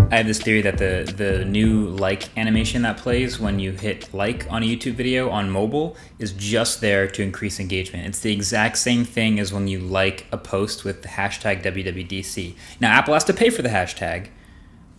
I have this theory that the new like animation that plays when you hit like on a YouTube video on mobile is just there to increase engagement. It's the exact same thing as when you like a post with the hashtag WWDC. Now Apple has to pay for the hashtag,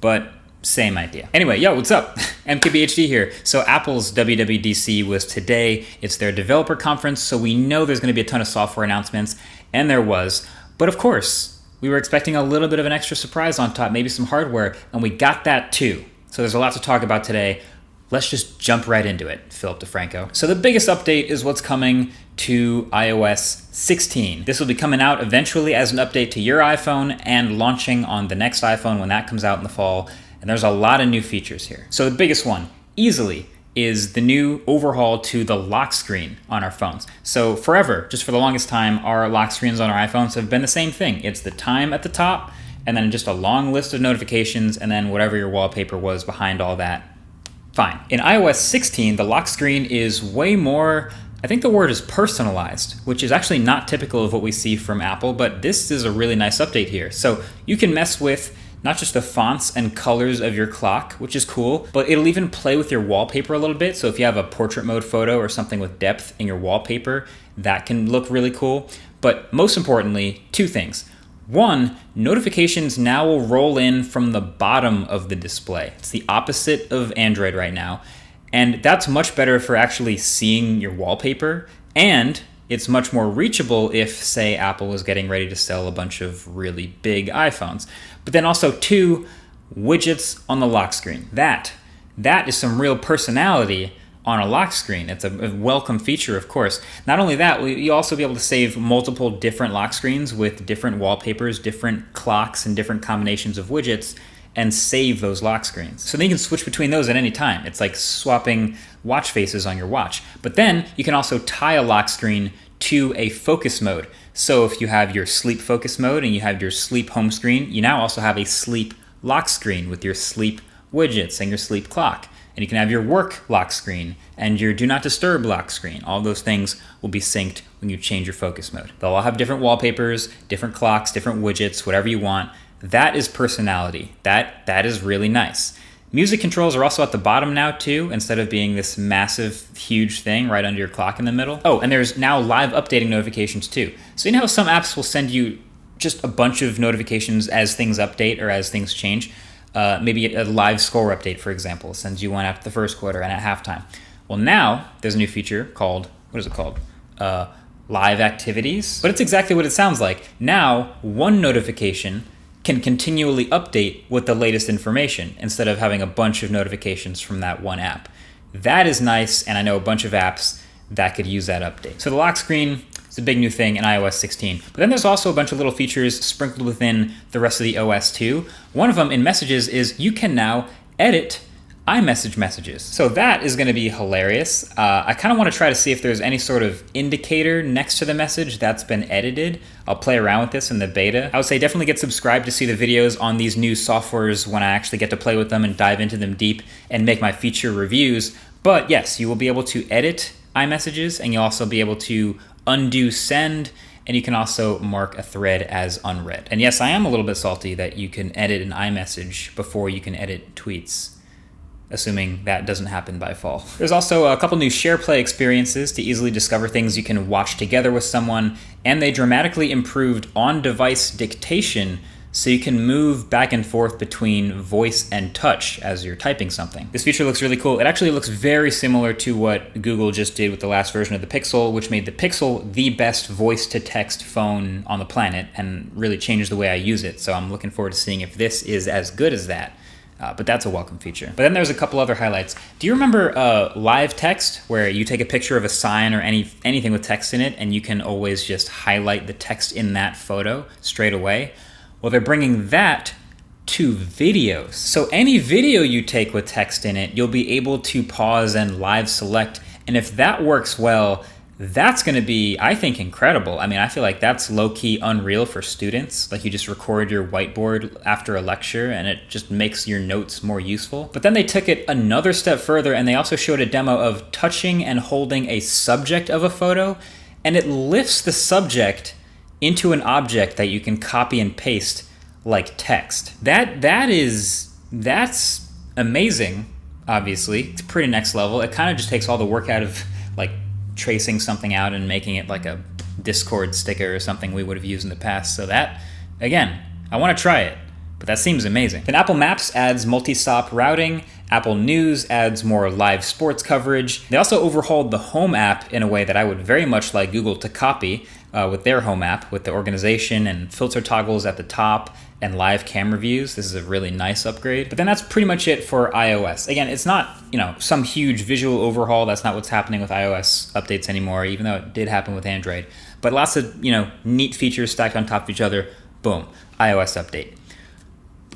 but same idea. Anyway, yo, what's up? MKBHD here. So Apple's WWDC was today. It's their developer conference, so we know there's going to be a ton of software announcements, and there was. But of course, we were expecting a little bit of an extra surprise on top, maybe some hardware, and we got that too. So there's a lot to talk about today. Let's just jump right into it, Philip DeFranco. So the biggest update is what's coming to iOS 16. This will be coming out eventually as an update to your iPhone and launching on the next iPhone when that comes out in the fall. And there's a lot of new features here. So the biggest one, easily, is the new overhaul to the lock screen on our phones. So forever, just for the longest time, our lock screens on our iPhones have been the same thing. It's the time at the top, and then just a long list of notifications, and then whatever your wallpaper was behind all that. Fine. In iOS 16, the lock screen is way more, I think the word is personalized, which is actually not typical of what we see from Apple, but this is a really nice update here. So you can mess with not just the fonts and colors of your clock, which is cool, but it'll even play with your wallpaper a little bit. So if you have a portrait mode photo or something with depth in your wallpaper, that can look really cool. But most importantly, two things. One, notifications now will roll in from the bottom of the display. It's the opposite of Android right now. And that's much better for actually seeing your wallpaper, and it's much more reachable if, say, Apple is getting ready to sell a bunch of really big iPhones. But then also, two, widgets on the lock screen. That is some real personality on a lock screen. It's a welcome feature, of course. Not only that, you'll also be able to save multiple different lock screens with different wallpapers, different clocks, and different combinations of widgets, and save those lock screens. So then you can switch between those at any time. It's like swapping watch faces on your watch. But then you can also tie a lock screen to a focus mode. So if you have your sleep focus mode and you have your sleep home screen, you now also have a sleep lock screen with your sleep widgets and your sleep clock. And you can have your work lock screen and your do not disturb lock screen. All those things will be synced when you change your focus mode. They'll all have different wallpapers, different clocks, different widgets, whatever you want. That is personality. That is really nice. Music controls are also at the bottom now too, instead of being this massive, huge thing right under your clock in the middle. Oh, and there's now live updating notifications too. So you know how some apps will send you just a bunch of notifications as things update or as things change? Maybe a live score update, for example, sends you one after the first quarter and at halftime. Well, now there's a new feature called, what is it called? Live activities. But it's exactly what it sounds like. Now, one notification can continually update with the latest information instead of having a bunch of notifications from that one app. That is nice, and I know a bunch of apps that could use that update. So the lock screen is a big new thing in iOS 16. But then there's also a bunch of little features sprinkled within the rest of the OS too. One of them in Messages is you can now edit iMessage messages. So that is going to be hilarious. I kind of want to try to see if there's any sort of indicator next to the message that's been edited. I'll play around with this in the beta. I would say definitely get subscribed to see the videos on these new softwares when I actually get to play with them and dive into them deep and make my feature reviews. But yes, you will be able to edit iMessages, and you'll also be able to undo send, and you can also mark a thread as unread. And yes, I am a little bit salty that you can edit an iMessage before you can edit tweets, assuming that doesn't happen by fall. There's also a couple new SharePlay experiences to easily discover things you can watch together with someone, and they dramatically improved on-device dictation so you can move back and forth between voice and touch as you're typing something. This feature looks really cool. It actually looks very similar to what Google just did with the last version of the Pixel, which made the Pixel the best voice-to-text phone on the planet and really changed the way I use it. So I'm looking forward to seeing if this is as good as that. But that's a welcome feature. But then there's a couple other highlights. Do you remember live text, where you take a picture of a sign or anything with text in it, and you can always just highlight the text in that photo straight away? Well, they're bringing that to videos. So any video you take with text in it, you'll be able to pause and live select. And if that works well, that's going to be, I think, incredible. I mean, I feel like that's low-key unreal for students. Like, you just record your whiteboard after a lecture and it just makes your notes more useful. But then they took it another step further, and they also showed a demo of touching and holding a subject of a photo, and it lifts the subject into an object that you can copy and paste like text. That is That's amazing, obviously. It's pretty next level. It kind of just takes all the work out of like tracing something out and making it like a Discord sticker or something we would have used in the past. So that, again, I want to try it, but that seems amazing. Then Apple Maps adds multi-stop routing. Apple News adds more live sports coverage. They also overhauled the Home app in a way that I would very much like Google to copy with their Home app, with the organization and filter toggles at the top and live camera views. This is a really nice upgrade. But then that's pretty much it for iOS. Again, it's not, some huge visual overhaul. That's not what's happening with iOS updates anymore, even though it did happen with Android. But lots of, neat features stacked on top of each other. Boom, iOS update.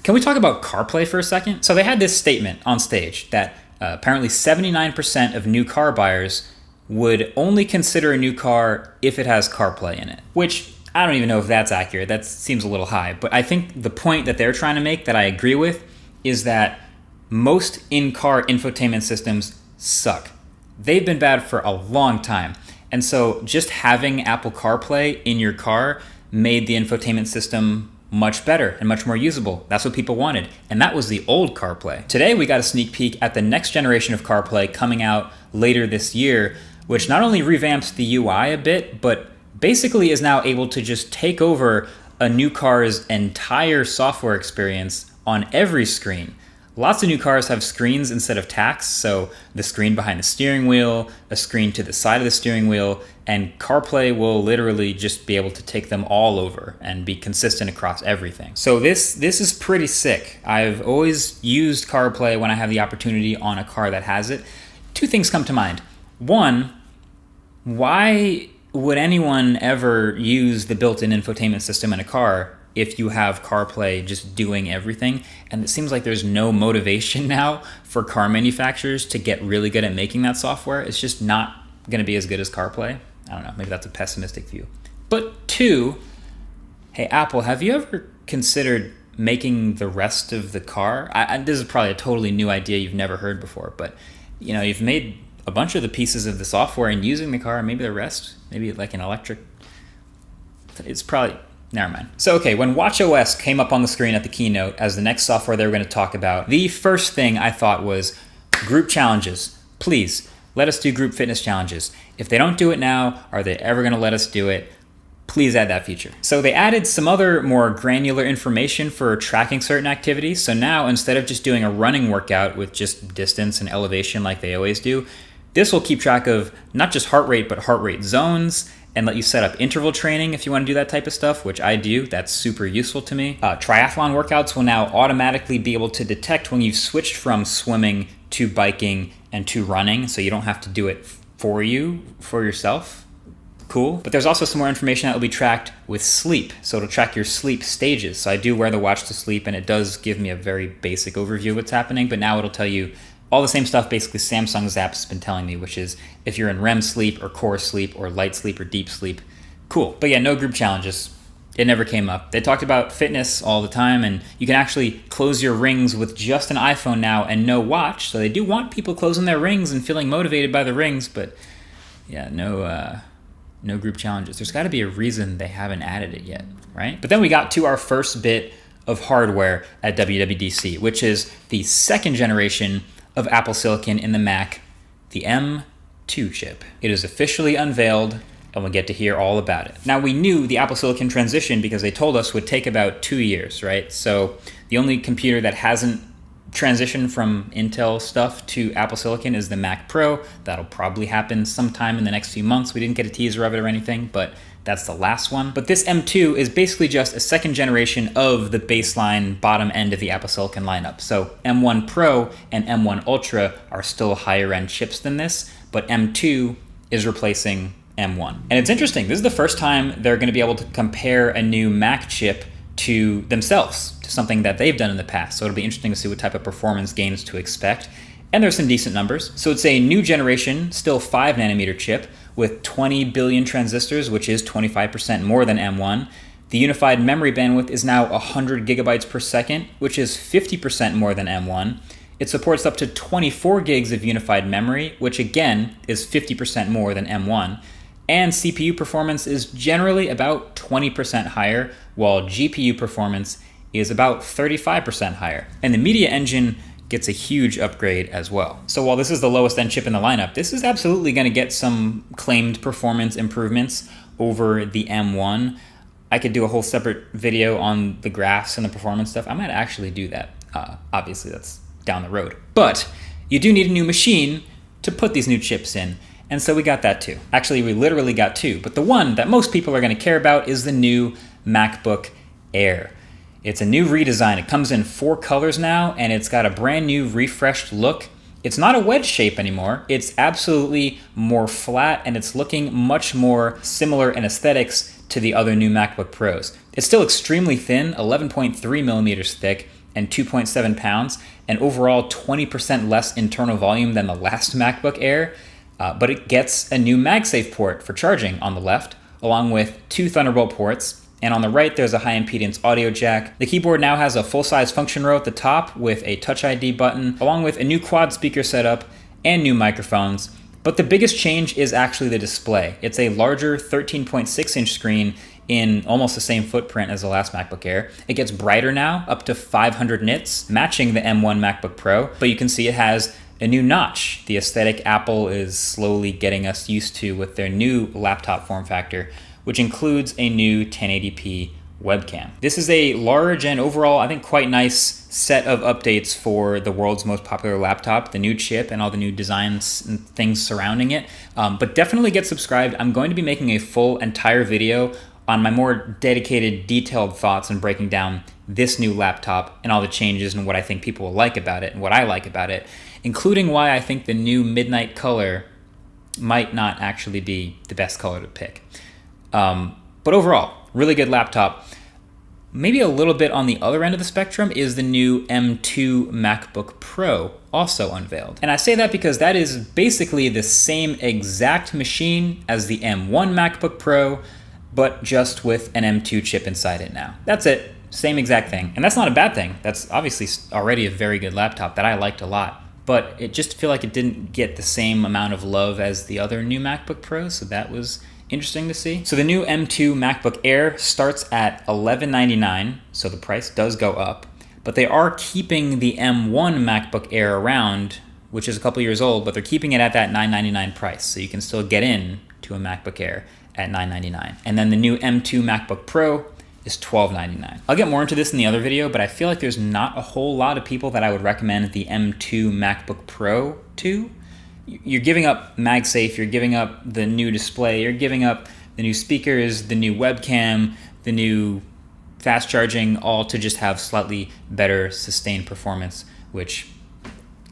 Can we talk about CarPlay for a second? So they had this statement on stage that apparently 79% of new car buyers would only consider a new car if it has CarPlay in it, which I don't even know if that's accurate. That seems a little high. But I think the point that they're trying to make that I agree with is that most in-car infotainment systems suck. They've been bad for a long time. And so just having Apple CarPlay in your car made the infotainment system much better and much more usable. That's what people wanted. And that was the old CarPlay. Today, we got a sneak peek at the next generation of CarPlay coming out later this year, which not only revamps the UI a bit, but basically is now able to just take over a new car's entire software experience on every screen. Lots of new cars have screens instead of tacks, so the screen behind the steering wheel, a screen to the side of the steering wheel, and CarPlay will literally just be able to take them all over and be consistent across everything. So this is pretty sick. I've always used CarPlay when I have the opportunity on a car that has it. Two things come to mind. One, why would anyone ever use the built-in infotainment system in a car if you have CarPlay just doing everything? And it seems like there's no motivation now for car manufacturers to get really good at making that software. It's just not going to be as good as CarPlay. I don't know, maybe that's a pessimistic view. But two, hey, Apple, have you ever considered making the rest of the car? This is probably a totally new idea you've never heard before, but you've made a bunch of the pieces of the software and using the car, and maybe the rest, maybe like an electric, it's probably, never mind. So, okay, when watchOS came up on the screen at the keynote as the next software they were going to talk about, the first thing I thought was group challenges. Please, let us do group fitness challenges. If they don't do it now, are they ever going to let us do it? Please add that feature. So they added some other more granular information for tracking certain activities. So now instead of just doing a running workout with just distance and elevation like they always do, this will keep track of not just heart rate, but heart rate zones, and let you set up interval training if you want to do that type of stuff, which I do. That's super useful to me. Triathlon workouts will now automatically be able to detect when you've switched from swimming to biking and to running, so you don't have to do it for yourself. Cool. But there's also some more information that will be tracked with sleep. So it'll track your sleep stages. So I do wear the watch to sleep, and it does give me a very basic overview of what's happening, but now it'll tell you all the same stuff basically Samsung's app's been telling me, which is if you're in REM sleep or core sleep or light sleep or deep sleep. Cool. But yeah, no group challenges. It never came up. They talked about fitness all the time, and you can actually close your rings with just an iPhone now and no watch. So they do want people closing their rings and feeling motivated by the rings, but yeah, no group challenges. There's got to be a reason they haven't added it yet, right? But then we got to our first bit of hardware at WWDC, which is the second generation of Apple Silicon in the Mac, the M2 chip. It is officially unveiled, and we'll get to hear all about it. Now, we knew the Apple Silicon transition because they told us would take about 2 years, right? So the only computer that hasn't transitioned from Intel stuff to Apple Silicon is the Mac Pro. That'll probably happen sometime in the next few months. We didn't get a teaser of it or anything, but that's the last one. But this M2 is basically just a second generation of the baseline bottom end of the Apple Silicon lineup. So M1 Pro and M1 Ultra are still higher end chips than this, but M2 is replacing M1. And it's interesting, this is the first time they're going to be able to compare a new Mac chip to themselves, to something that they've done in the past. So it'll be interesting to see what type of performance gains to expect. And there's some decent numbers. So it's a new generation, still 5 nanometer chip with 20 billion transistors, which is 25% more than M1. The unified memory bandwidth is now 100 gigabytes per second, which is 50% more than M1. It supports up to 24 gigs of unified memory, which again is 50% more than M1. And CPU performance is generally about 20% higher, while GPU performance is about 35% higher. And the media engine gets a huge upgrade as well. So while this is the lowest end chip in the lineup, this is absolutely going to get some claimed performance improvements over the M1. I could do a whole separate video on the graphs and the performance stuff. I might actually do that. Obviously, that's down the road. But you do need a new machine to put these new chips in. And so we got that too. Actually, we literally got two. But the one that most people are going to care about is the new MacBook Air. It's a new redesign. It comes in 4 colors now, and it's got a brand new refreshed look. It's not a wedge shape anymore. It's absolutely more flat, and it's looking much more similar in aesthetics to the other new MacBook Pros. It's still extremely thin, 11.3 millimeters thick and 2.7 pounds, and overall 20% less internal volume than the last MacBook Air, but it gets a new MagSafe port for charging on the left, along with 2 Thunderbolt ports. And on the right, there's a high impedance audio jack. The keyboard now has a full-size function row at the top with a Touch ID button, along with a new quad speaker setup and new microphones. But the biggest change is actually the display. It's a larger 13.6-inch screen in almost the same footprint as the last MacBook Air. It gets brighter now, up to 500 nits, matching the M1 MacBook Pro. But you can see it has a new notch, the aesthetic Apple is slowly getting us used to with their new laptop form factor, which includes a new 1080p webcam. This is a large and overall, I think, quite nice set of updates for the world's most popular laptop, the new chip and all the new designs and things surrounding it. But definitely get subscribed. I'm going to be making a full entire video on my more dedicated, detailed thoughts and breaking down this new laptop and all the changes and what I think people will like about it and what I like about it, including why I think the new midnight color might not actually be the best color to pick. But overall, really good laptop. Maybe a little bit on the other end of the spectrum is the new M2 MacBook Pro, also unveiled. And I say that because that is basically the same exact machine as the M1 MacBook Pro, but just with an M2 chip inside it now. That's it, same exact thing. And that's not a bad thing. That's obviously already a very good laptop that I liked a lot. But it just feel like it didn't get the same amount of love as the other new MacBook Pro, so that was interesting to see. So the new M2 MacBook Air starts at $1199, so the price does go up, but they are keeping the M1 MacBook Air around, which is a couple years old, but they're keeping it at that $999 price, so you can still get in to a MacBook Air at $999. And then the new M2 MacBook Pro is $1299. I'll get more into this in the other video, but I feel like there's not a whole lot of people that I would recommend the M2 MacBook Pro to. You're giving up MagSafe, you're giving up the new display, you're giving up the new speakers, the new webcam, the new fast charging, all to just have slightly better sustained performance, which,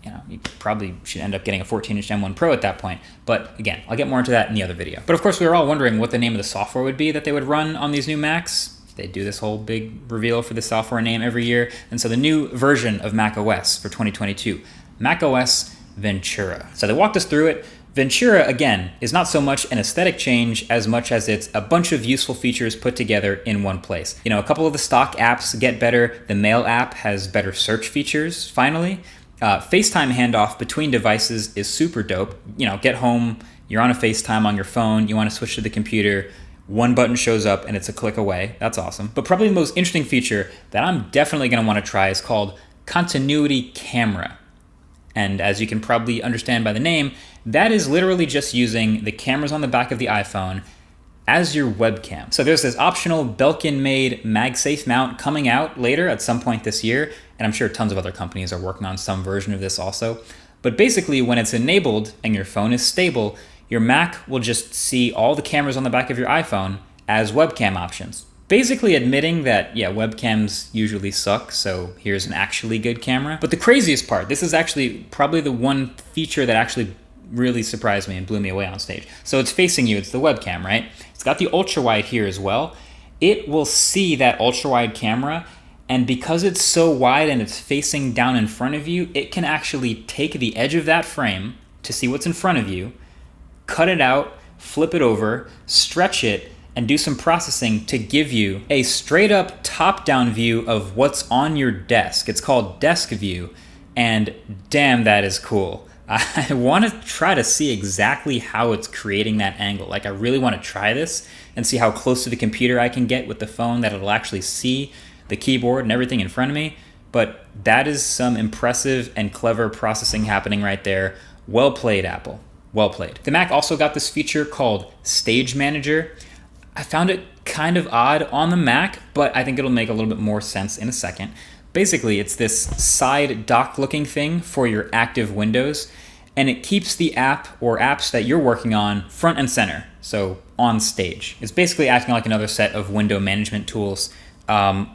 you know, you probably should end up getting a 14-inch M1 Pro at that point. But again, I'll get more into that in the other video. But of course, we were all wondering what the name of the software would be that they would run on these new Macs. They do this whole big reveal for the software name every year. And so the new version of macOS for 2022, macOS Ventura. So they walked us through it. Ventura, again, is not so much an aesthetic change as much as it's a bunch of useful features put together in one place. You know, a couple of the stock apps get better. The Mail app has better search features, finally. FaceTime handoff between devices is super dope. You know, get home, you're on a FaceTime on your phone, you want to switch to the computer, one button shows up and it's a click away. That's awesome. But probably the most interesting feature that I'm definitely going to want to try is called Continuity Camera. And as you can probably understand by the name, that is literally just using the cameras on the back of the iPhone as your webcam. So there's this optional Belkin-made MagSafe mount coming out later at some point this year, and I'm sure tons of other companies are working on some version of this also. But basically, when it's enabled and your phone is stable, your Mac will just see all the cameras on the back of your iPhone as webcam options. Basically admitting that, yeah, webcams usually suck, so here's an actually good camera. But the craziest part, this is actually probably the one feature that actually really surprised me and blew me away on stage. So it's facing you, it's the webcam, right? It's got the ultra wide here as well. It will see that ultra wide camera, and because it's so wide and it's facing down in front of you, it can actually take the edge of that frame to see what's in front of you, cut it out, flip it over, stretch it, and do some processing to give you a straight up top-down view of what's on your desk. It's called Desk View, and damn, that is cool. I want to try to see exactly how it's creating that angle. Like, I really want to try this and see how close to the computer I can get with the phone that it'll actually see the keyboard and everything in front of me, but that is some impressive and clever processing happening right there. Well played, Apple. Well played. The Mac also got this feature called Stage Manager. I found it kind of odd on the Mac, but I think it'll make a little bit more sense in a second. Basically, it's this side dock looking thing for your active windows, and it keeps the app or apps that you're working on front and center, so on stage. It's basically acting like another set of window management tools. I'm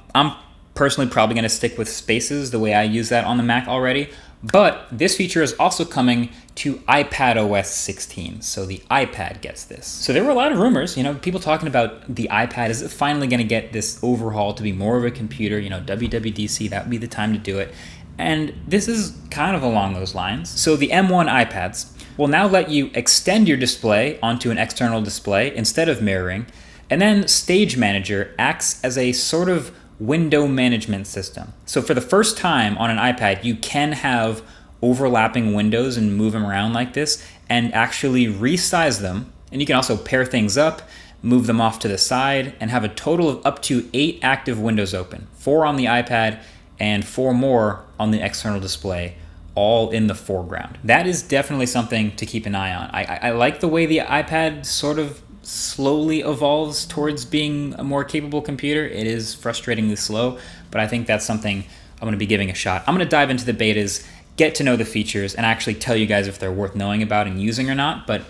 personally probably going to stick with Spaces the way I use that on the Mac already, but this feature is also coming to iPadOS 16, so the iPad gets this. So there were a lot of rumors, people talking about the iPad. Is it finally going to get this overhaul to be more of a computer? WWDC, that would be the time to do it. And this is kind of along those lines. So the M1 iPads will now let you extend your display onto an external display instead of mirroring, and then Stage Manager acts as a sort of window management system. So for the first time on an iPad, you can have overlapping windows and move them around like this and actually resize them. And you can also pair things up, move them off to the side, and have a total of up to 8 active windows open, 4 on the iPad and 4 more on the external display, all in the foreground. That is definitely something to keep an eye on. I like the way the iPad sort of slowly evolves towards being a more capable computer. It is frustratingly slow, but I think that's something I'm going to be giving a shot. I'm going to dive into the betas, get to know the features, and actually tell you guys if they're worth knowing about and using or not. But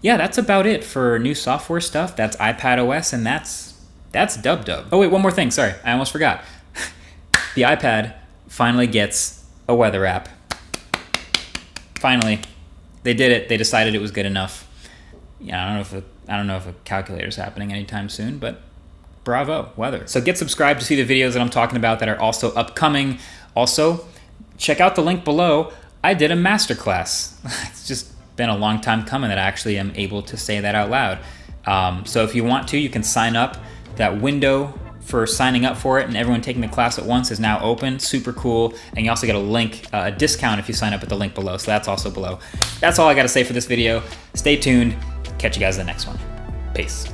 yeah, that's about it for new software stuff. That's iPadOS, and that's dub. Oh wait, one more thing. Sorry, I almost forgot. The iPad finally gets a weather app. Finally, they did it. They decided it was good enough. Yeah, I don't know if a calculator's happening anytime soon, but bravo, weather. So get subscribed to see the videos that I'm talking about that are also upcoming. Also, check out the link below. I did a masterclass. It's just been a long time coming that I actually am able to say that out loud. So if you want to, you can sign up. That window for signing up for it and everyone taking the class at once is now open. Super cool. And you also get a link, a discount if you sign up at the link below. So that's also below. That's all I got to say for this video. Stay tuned. Catch you guys in the next one. Peace.